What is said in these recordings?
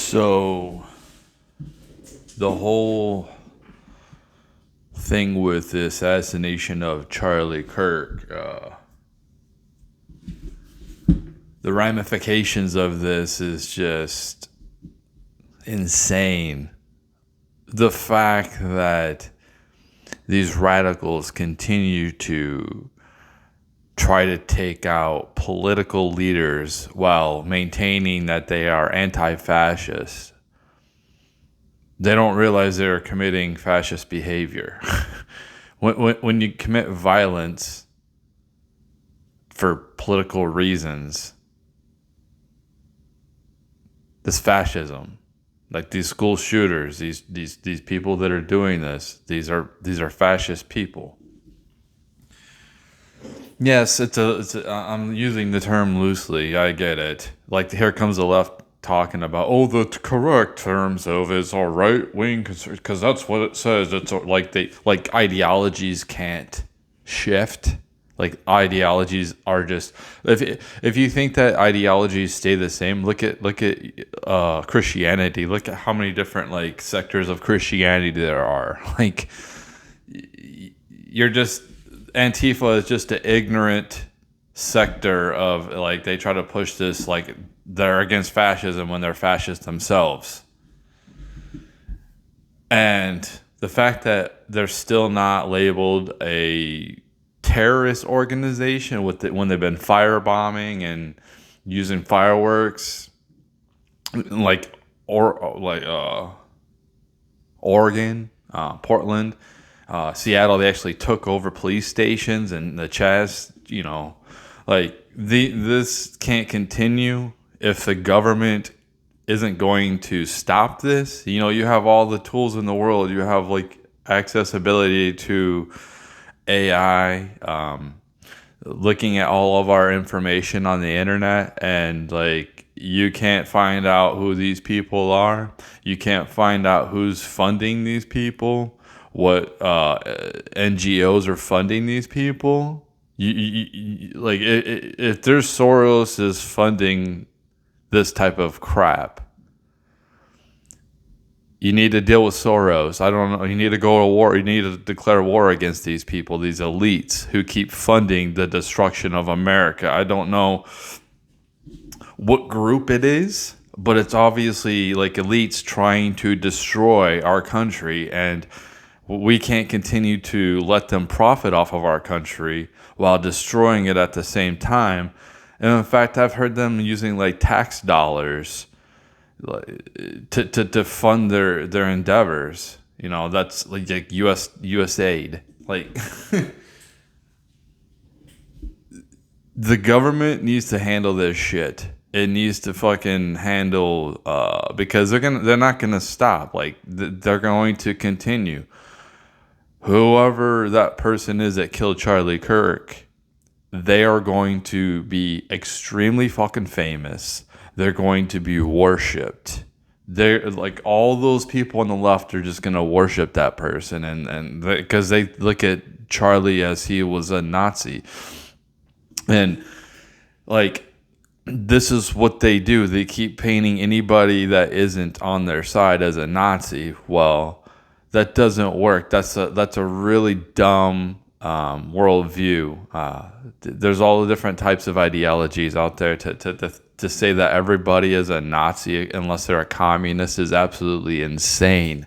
So the whole thing with the assassination of Charlie Kirk, the ramifications of this is just insane. The fact that these radicals continue to try to take out political leaders while maintaining that they are anti-fascist. They don't realize they're committing fascist behavior. when you commit violence for political reasons, this fascism, like these school shooters, these people that are doing this, these are fascist people. Yes, I'm using the term loosely. I get it. Like here comes the left talking about, oh, the correct terms of it's a right wing because that's what it says. It's like ideologies can't shift. Like ideologies are just if you think that ideologies stay the same, look at Christianity. Look at how many different like sectors of Christianity there are. Like you're just Antifa is just an ignorant sector of like they try to push this like they're against fascism when they're fascist themselves. And the fact that they're still not labeled a terrorist organization with it when they've been firebombing and using fireworks like Oregon, Portland, Seattle, they actually took over police stations and the Chaz, this can't continue if the government isn't going to stop this. You have all the tools in the world. You have like accessibility to AI, looking at all of our information on the internet, and like you can't find out who these people are. You can't find out who's funding these people, what NGOs are funding these people. If there's Soros is funding this type of crap, you need to deal with Soros. I don't know. You need to go to war. You need to declare war against these people, these elites who keep funding the destruction of America. I don't know what group it is, but it's obviously like elites trying to destroy our country, and we can't continue to let them profit off of our country while destroying it at the same time. And in fact, I've heard them using like tax dollars to fund their endeavors. That's like US aid. Like the government needs to handle this shit. It needs to fucking handle because they're not gonna stop. Like they're going to continue. Whoever that person is that killed Charlie Kirk, they are going to be extremely fucking famous. They're going to be worshipped. They're like all those people on the left are just gonna worship that person, and because they look at Charlie as he was a Nazi, and like this is what they do. They keep painting anybody that isn't on their side as a Nazi. Well, that doesn't work. That's a really dumb worldview. There's all the different types of ideologies out there. To say that everybody is a Nazi unless they're a communist is absolutely insane.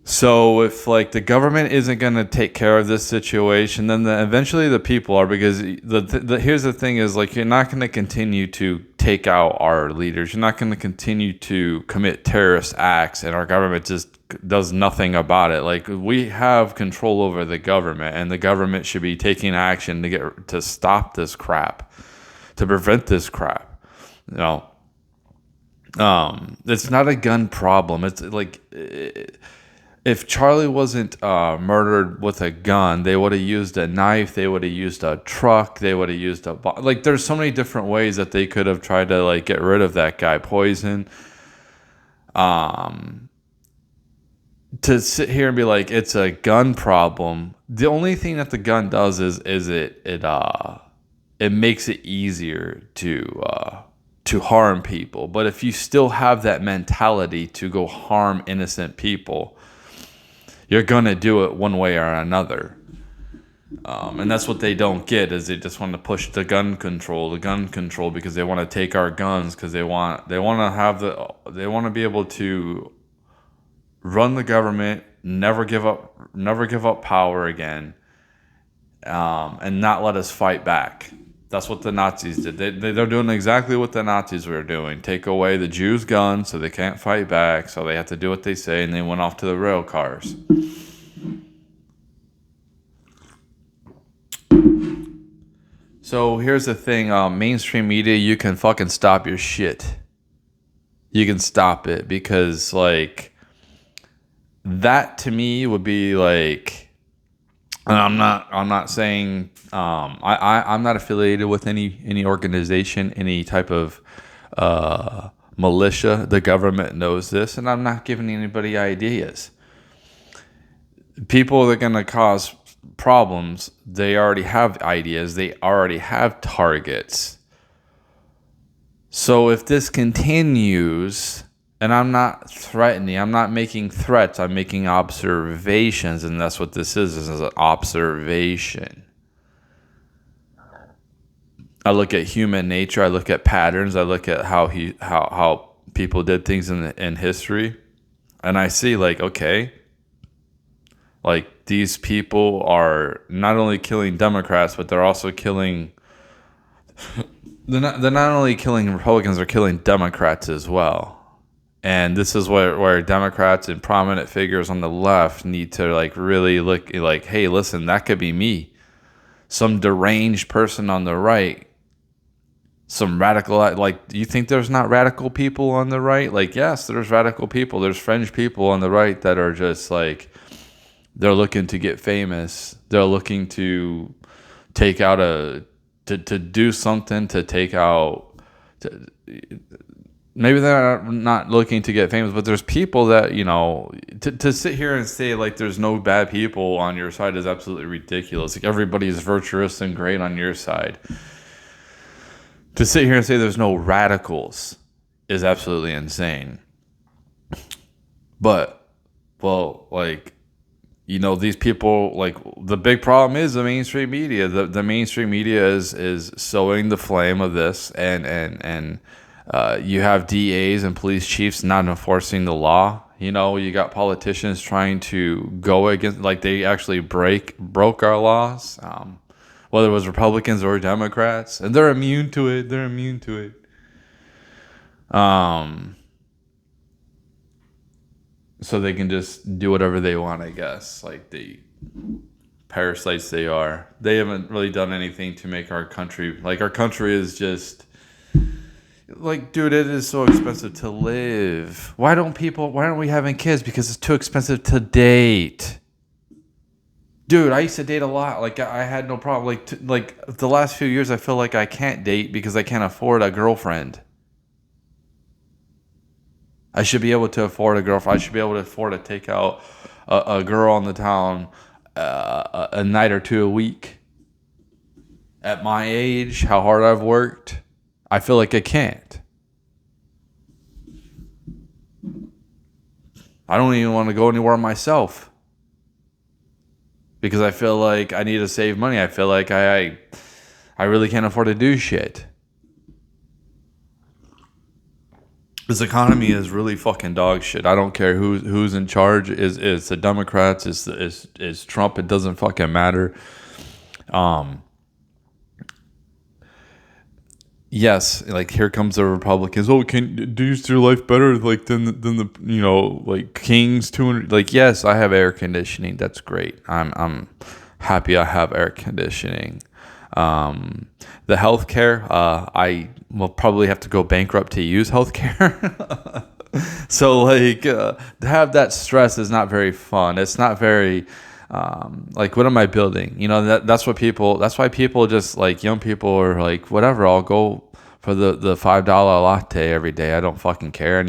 So if like the government isn't going to take care of this situation, then eventually the people are, because here's the thing is like you're not going to continue to take out our leaders. You're not going to continue to commit terrorist acts, and our government just does nothing about it. Like we have control over the government, and the government should be taking action to stop this crap, to prevent this crap. It's not a gun problem. It's like if Charlie wasn't murdered with a gun, they would have used a knife, they would have used a truck, they would have used like there's so many different ways that they could have tried to like get rid of that guy. Poison. To sit here and be like it's a gun problem. The only thing that the gun does is it makes it easier to to harm people. But if you still have that mentality to go harm innocent people, you're going to do it one way or another. And that's what they don't get, is they just want to push the gun control because they want to take our guns, because they want to be able to run the government, never give up power again, and not let us fight back. That's what the Nazis did. They're doing exactly what the Nazis were doing. Take away the Jews' guns so they can't fight back, so they have to do what they say, and they went off to the rail cars. So here's the thing, mainstream media, you can fucking stop your shit. You can stop it, because like that to me would be like, and I'm not saying I'm not affiliated with any organization, any type of militia. The government knows this, and I'm not giving anybody ideas. People that are going to cause problems, they already have ideas, they already have targets. So if this continues, and I'm not threatening, I'm not making threats, I'm making observations, and that's what this is an observation. I look at human nature, I look at patterns, I look at how people did things in history, and I see like, okay, like these people are not only killing Democrats, but they're also killing. They're not only killing Republicans; they're killing Democrats as well. And this is where Democrats and prominent figures on the left need to like really look like, hey, listen, that could be me, some deranged person on the right, some radical. Like, do you think there's not radical people on the right? Like, yes, there's radical people. There's fringe people on the right that are just like. They're looking to get famous. They're looking to take out to do something to take out. Maybe they're not looking to get famous, but there's people that, you know, to sit here and say like there's no bad people on your side is absolutely ridiculous. Like everybody is virtuous and great on your side. To sit here and say there's no radicals is absolutely insane. But, well, like, you know, these people, like, the big problem is the mainstream media. The mainstream media is sowing the flame of this, and you have DAs and police chiefs not enforcing the law. You know, you got politicians trying to go against, like, they actually broke our laws, whether it was Republicans or Democrats, and they're immune to it. So they can just do whatever they want, I guess. Like the parasites they are. They haven't really done anything to make our country... Like, our country is just... Like, dude, it is so expensive to live. Why aren't we having kids? Because it's too expensive to date. Dude, I used to date a lot. Like, I had no problem. Like the last few years, I feel like I can't date because I can't afford a girlfriend. I should be able to afford a girlfriend. I should be able to afford to take out a girl on the town a night or two a week. At my age, how hard I've worked, I feel like I can't. I don't even want to go anywhere myself because I feel like I need to save money. I feel like I really can't afford to do shit. This economy is really fucking dog shit. I don't care who's in charge. Is the Democrats? Is Trump? It doesn't fucking matter. Yes, like here comes the Republicans. Oh, do you do your life better like than the you know, like Kings 200? Like, yes, I have air conditioning. That's great. I'm happy I have air conditioning. The healthcare, I will probably have to go bankrupt to use healthcare. So like to have that stress is not very fun. It's not very like, what am I building? You know, that's why people just, like, young people are like, whatever, I'll go for the $5 latte every day. I don't fucking care.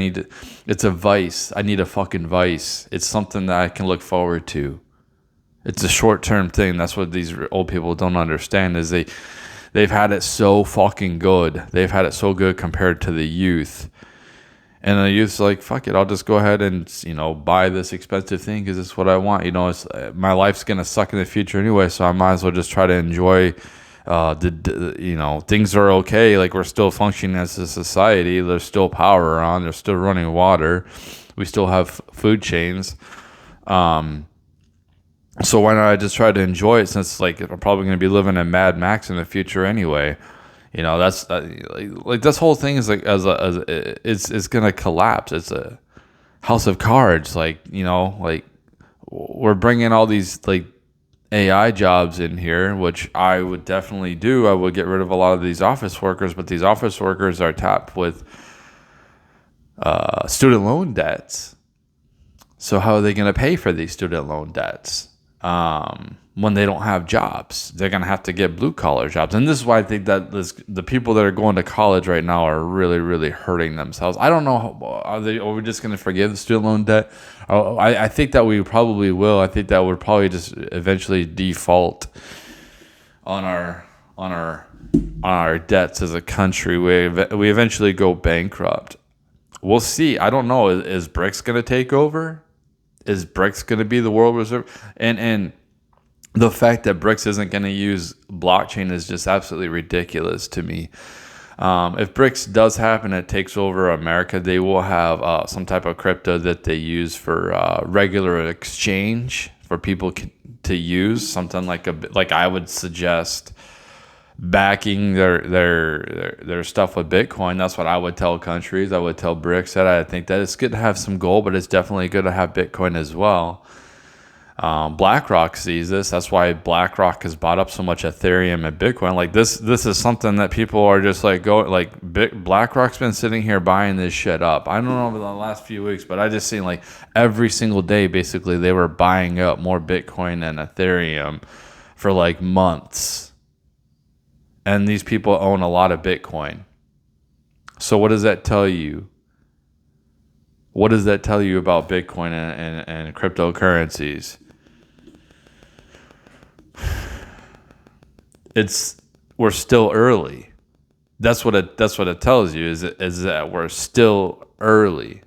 It's a vice. I need a fucking vice. It's something that I can look forward to. It's a short-term thing. That's what these old people don't understand, is they've had it so fucking good. They've had it so good compared to the youth. And the youth's like, fuck it, I'll just go ahead and, buy this expensive thing because it's what I want. It's my life's gonna suck in the future anyway, so I might as well just try to enjoy. Things are okay. Like, we're still functioning as a society. There's still power on. There's still running water. We still have food chains. So why not I just try to enjoy it, since like I'm probably going to be living in Mad Max in the future anyway. That's like this whole thing is like it's going to collapse. It's a house of cards. Like we're bringing all these like AI jobs in here, which I would definitely do. I would get rid of a lot of these office workers, but these office workers are tapped with student loan debts. So how are they going to pay for these student loan debts? When they don't have jobs, they're going to have to get blue collar jobs. And this is why I think that the people that are going to college right now are really, really hurting themselves. I don't know. Are we just going to forgive the student loan debt? I think that we probably will. I think that we'll probably just eventually default on our debts as a country. We eventually go bankrupt. We'll see. I don't know. Is BRICS going to take over? Is BRICS going to be the world reserve? And the fact that BRICS isn't going to use blockchain is just absolutely ridiculous to me. If BRICS does happen, it takes over America, they will have some type of crypto that they use for regular exchange for people to use. Something like I would suggest backing their stuff with Bitcoin. That's what I would tell countries. I would tell BRICS that I think that it's good to have some gold, but it's definitely good to have Bitcoin as well. BlackRock sees this. That's why BlackRock has bought up so much Ethereum and Bitcoin. Like this is something that people are just like BlackRock's been sitting here buying this shit up. I don't know over the last few weeks, but I just seen like every single day basically they were buying up more Bitcoin and Ethereum for like months. And these people own a lot of Bitcoin. So what does that tell you? What does that tell you about Bitcoin and cryptocurrencies? We're still early. That's what it tells you is that we're still early.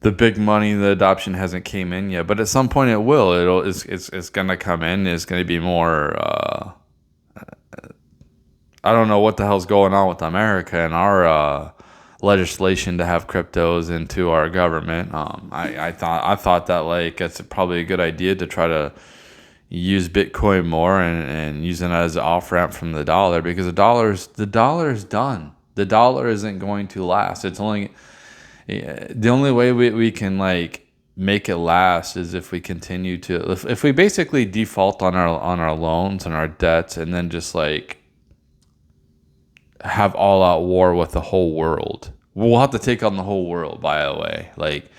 The big money, the adoption hasn't came in yet, but at some point it will. It's gonna come in. It's gonna be more. I don't know what the hell's going on with America and our legislation to have cryptos into our government. I thought that like it's probably a good idea to try to use Bitcoin more and using it as an off ramp from the dollar, because the dollar is done. The dollar isn't going to last. It's only the only way we can like make it last is if we continue to if we basically default on our loans and our debts, and then just like have all out war with the whole world. We'll have to take on the whole world, by the way. Like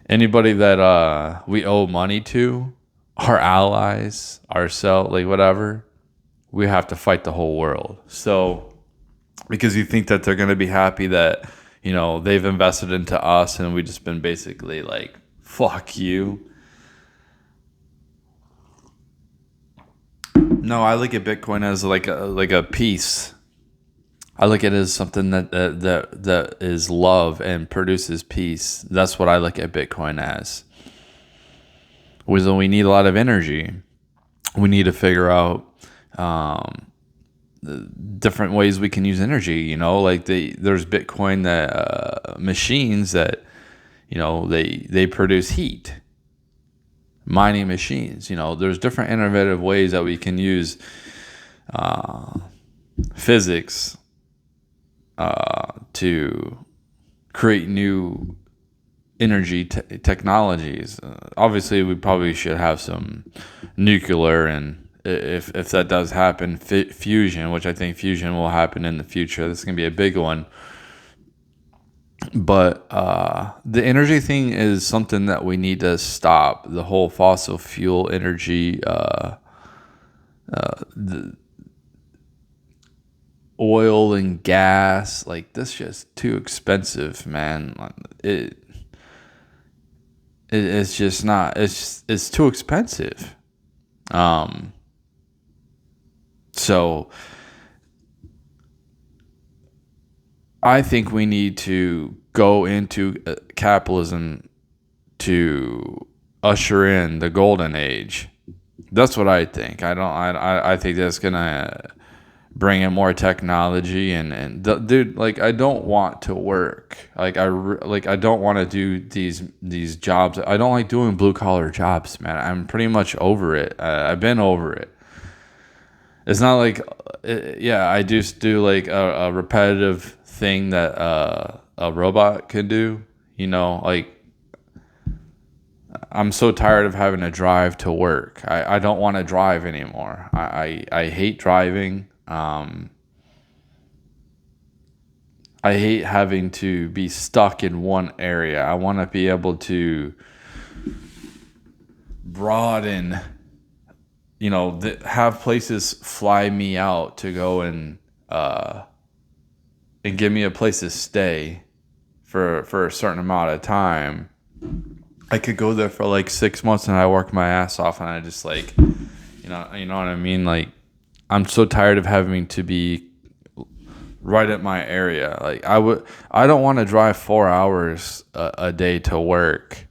anybody that we owe money to, our allies, ourselves, like whatever, we have to fight the whole world. So because you think that they're going to be happy that they've invested into us and we just been basically like, fuck you. No, I look at Bitcoin as like a piece. I look at it as something that is love and produces peace. That's what I look at Bitcoin as. We need a lot of energy. We need to figure out different ways we can use energy. Like there's Bitcoin that machines that they produce heat. Mining machines. There's different innovative ways that we can use physics to create new energy technologies. Obviously, we probably should have some nuclear, and if that does happen, fusion, which I think fusion will happen in the future. This is going to be a big one. But the energy thing is something that we need to stop. The whole fossil fuel energy, the oil and gas, like this just too expensive, man. It's just not. It's too expensive. So I think we need to go into capitalism to usher in the golden age. That's what I think. I think that's gonna bring in more technology dude, like I don't want to work. Like I don't want to do these jobs. I don't like doing blue collar jobs, man. I'm pretty much over it. I've been over it. It's not like, yeah, I just do like a repetitive thing that a robot can do. Like I'm so tired of having to drive to work. I don't want to drive anymore. I hate driving. I hate having to be stuck in one area. I want to be able to broaden, have places fly me out to go and give me a place to stay for a certain amount of time. I could go there for like 6 months and I work my ass off and I just like, you know what I mean? Like, I'm so tired of having to be right at my area. Like I don't want to drive 4 hours a day to work,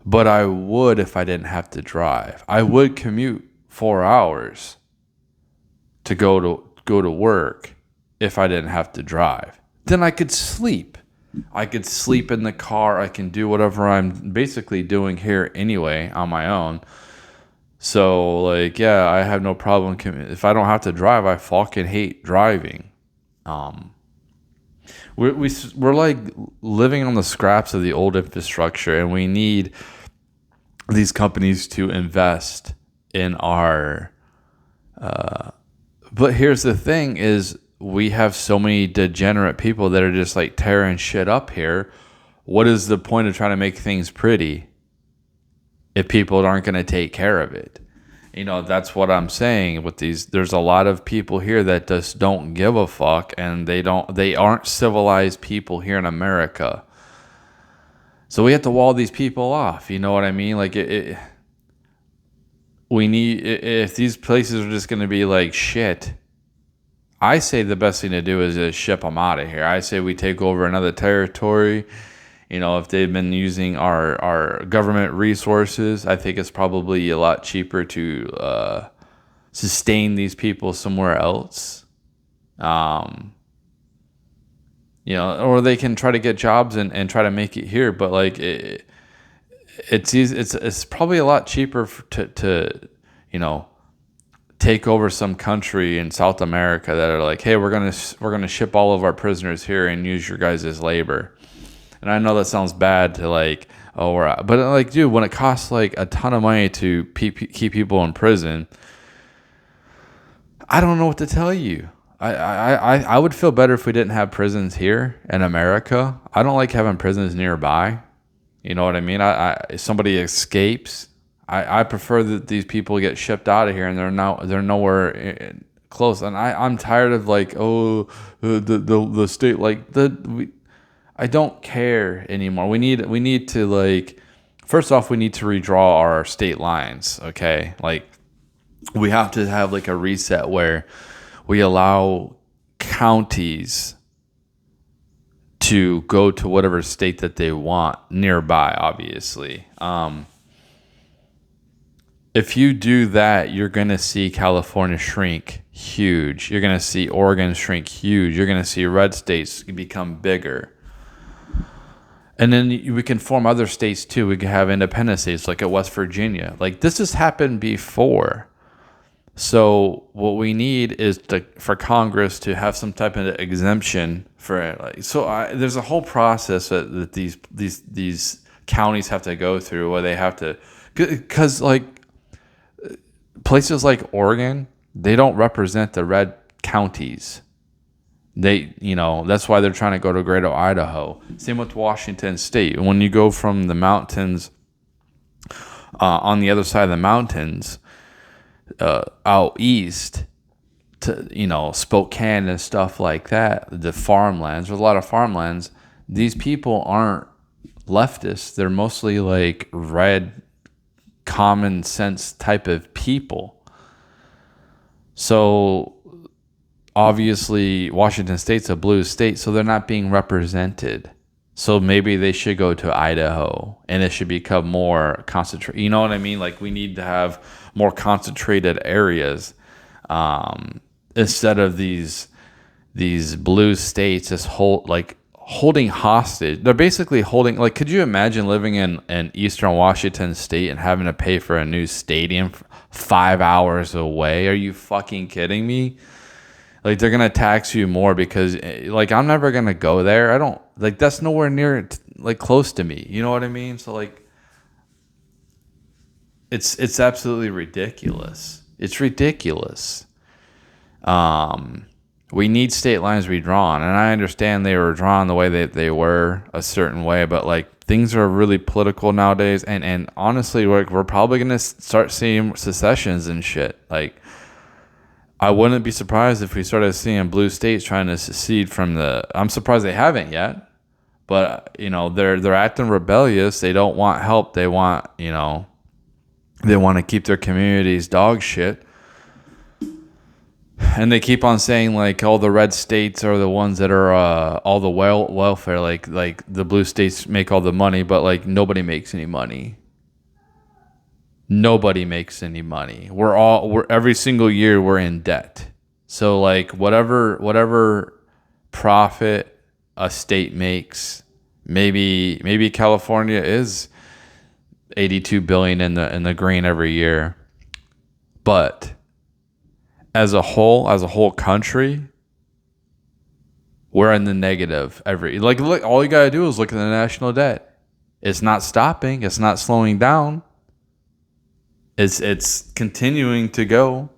but I would if I didn't have to drive. I would commute 4 hours to go to work if I didn't have to drive. Then I could sleep. I could sleep in the car. I can do whatever I'm basically doing here anyway on my own. So, like, yeah, I have no problem. If I don't have to drive, I fucking hate driving. We're like living on the scraps of the old infrastructure, and we need these companies to invest in our. But here's the thing: is we have so many degenerate people that are just like tearing shit up here. What is the point of trying to make things pretty if people aren't going to take care of it? That's what I'm saying with these. There's a lot of people here that just don't give a fuck, and they aren't civilized people here in America. So we have to wall these people off. You know what I mean? Like we need, if these places are just going to be like shit, I say the best thing to do is just ship them out of here. I say we take over another territory. If they've been using our government resources, I think it's probably a lot cheaper to sustain these people somewhere else. Or they can try to get jobs and try to make it here. But like it's probably a lot cheaper to take over some country in South America that are like, hey, we're gonna ship all of our prisoners here and use your guys' labor. And I know that sounds bad to like, but like, dude, when it costs like a ton of money to keep people in prison, I don't know what to tell you. I would feel better if we didn't have prisons here in America. I don't like having prisons nearby. You know what I mean? If somebody escapes, I prefer that these people get shipped out of here and they're nowhere close. And I'm tired of like, the state, like I don't care anymore. We need to like, first off, we need to redraw our state lines. Okay. Like we have to have like a reset where we allow counties to go to whatever state that they want nearby, obviously. If you do that, you're going to see California shrink huge. You're going to see Oregon shrink huge. You're going to see red states become bigger. And then we can form other states too. We can have independent states like at West Virginia. Like this has happened before. So what we need is for Congress to have some type of exemption for it. There's a whole process that these counties have to go through where they have to, because like places like Oregon, they don't represent the red counties. That's why they're trying to go to Greater Idaho. Same with Washington State. When you go from the mountains, on the other side of the mountains, out east to, Spokane and stuff like that, the farmlands, there's a lot of farmlands. These people aren't leftists. They're mostly like red, common sense type of people. So obviously Washington State's a blue state, so they're not being represented. So maybe they should go to Idaho and it should become more concentrated. You know what I mean? Like we need to have more concentrated areas instead of these blue states as holding hostage. They're basically holding, like, could you imagine living in Eastern Washington State and having to pay for a new stadium 5 hours away? Are you fucking kidding me? Like, they're gonna tax you more because, like, I'm never gonna go there. I don't, like, that's nowhere near like close to me. You know what I mean? So like, it's absolutely ridiculous. It's ridiculous. We need state lines redrawn, and I understand they were drawn the way that they were a certain way, but like things are really political nowadays, and honestly, like we're probably gonna start seeing secessions and shit. Like, I wouldn't be surprised if we started seeing blue states trying to secede from the. I'm surprised they haven't yet, but you know they're acting rebellious. They don't want help. They want they want to keep their communities dog shit. And they keep on saying like all the red states are the ones that are all the welfare, like the blue states make all the money, but like nobody makes any money. Nobody makes any money. We're every single year we're in debt. So like whatever profit a state makes, maybe California is 82 billion in the green every year, but as a whole country, we're in the negative look, all you gotta do is look at the national debt. It's not stopping, it's not slowing down. It's continuing to go.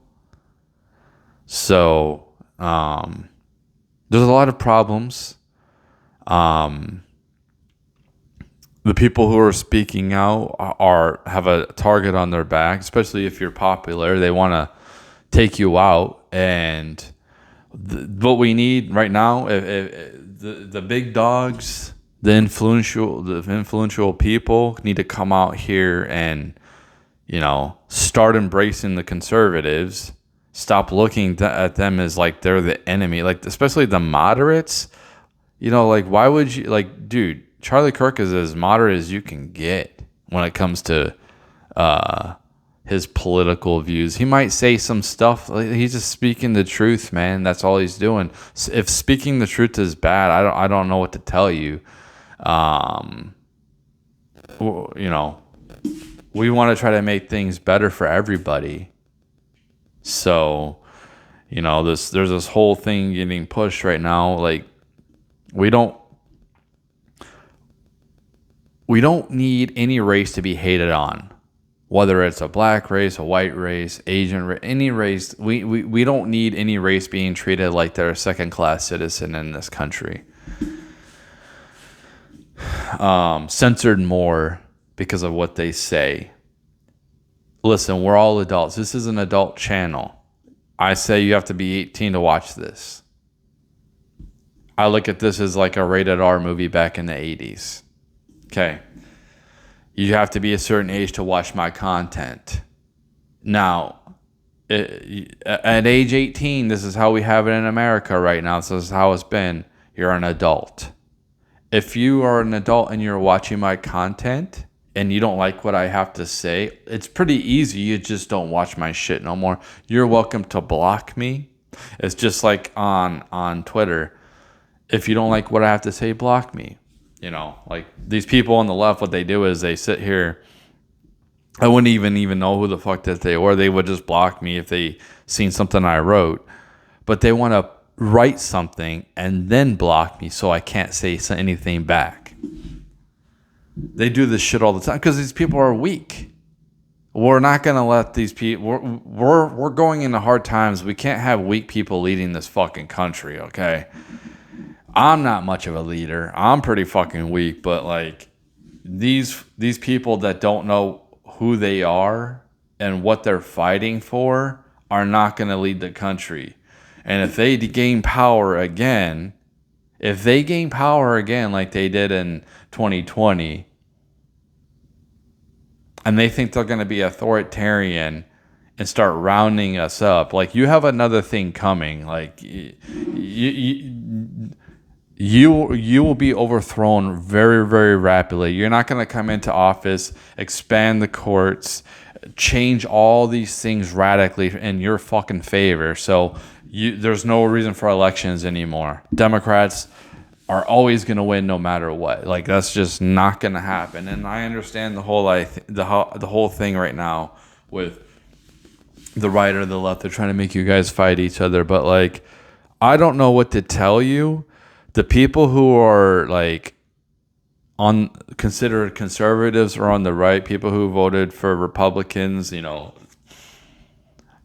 So there's a lot of problems. The people who are speaking out have a target on their back, especially if you're popular. They want to take you out, and what we need right now, the big dogs, the influential people need to come out here and start embracing the conservatives. Stop looking at them as like they're the enemy, like especially the moderates. Like why would you, like, dude, Charlie Kirk is as moderate as you can get when it comes to his political views. He might say some stuff. He's just speaking the truth, man. That's all he's doing. If speaking the truth is bad, I don't know what to tell you. We want to try to make things better for everybody. So, there's this whole thing getting pushed right now. Like, we don't need any race to be hated on. Whether it's a black race, a white race, Asian race, any race, we don't need any race being treated like they're a second-class citizen in this country. Censored more because of what they say. Listen, we're all adults. This is an adult channel. I say you have to be 18 to watch this. I look at this as like a rated R movie back in the 80s. Okay. You have to be a certain age to watch my content. Now, at age 18, this is how we have it in America right now. This is how it's been. You're an adult. If you are an adult and you're watching my content and you don't like what I have to say, it's pretty easy. You just don't watch my shit no more. You're welcome to block me. It's just like on Twitter. If you don't like what I have to say, block me. Like these people on the left, what they do is they sit here. I wouldn't even know who the fuck that they were. They would just block me if they seen something I wrote. But they want to write something and then block me so I can't say anything back. They do this shit all the time because these people are weak. We're not going to let these people... We're going into hard times. We can't have weak people leading this fucking country, okay? I'm not much of a leader. I'm pretty fucking weak, but like these people that don't know who they are and what they're fighting for are not going to lead the country. And if they gain power again like they did in 2020, and they think they're going to be authoritarian and start rounding us up, like you have another thing coming. Like you will be overthrown very, very rapidly. You're not going to come into office, expand the courts, change all these things radically in your fucking favor. So there's no reason for elections anymore. Democrats are always going to win no matter what. Like that's just not going to happen. And I understand the whole thing right now with the right or the left. They're trying to make you guys fight each other, but like I don't know what to tell you. The people who are like on considered conservatives or on the right, people who voted for Republicans,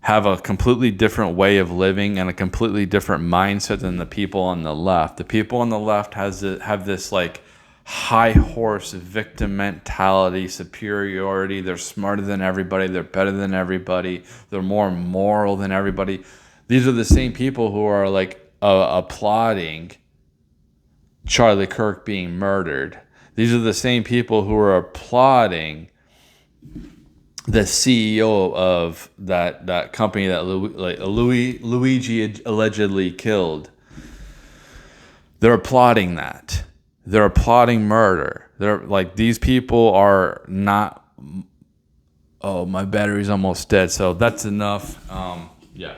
have a completely different way of living and a completely different mindset than the people on the left. The people on the left have this like high horse victim mentality, superiority. They're smarter than everybody. They're better than everybody. They're more moral than everybody. These are the same people who are like applauding Charlie Kirk being murdered. These are the same people who are applauding the CEO of that company that Luigi allegedly killed. They're applauding that. They're applauding murder. They're like, these people are not. Oh, my battery's almost dead. So that's enough. Yeah.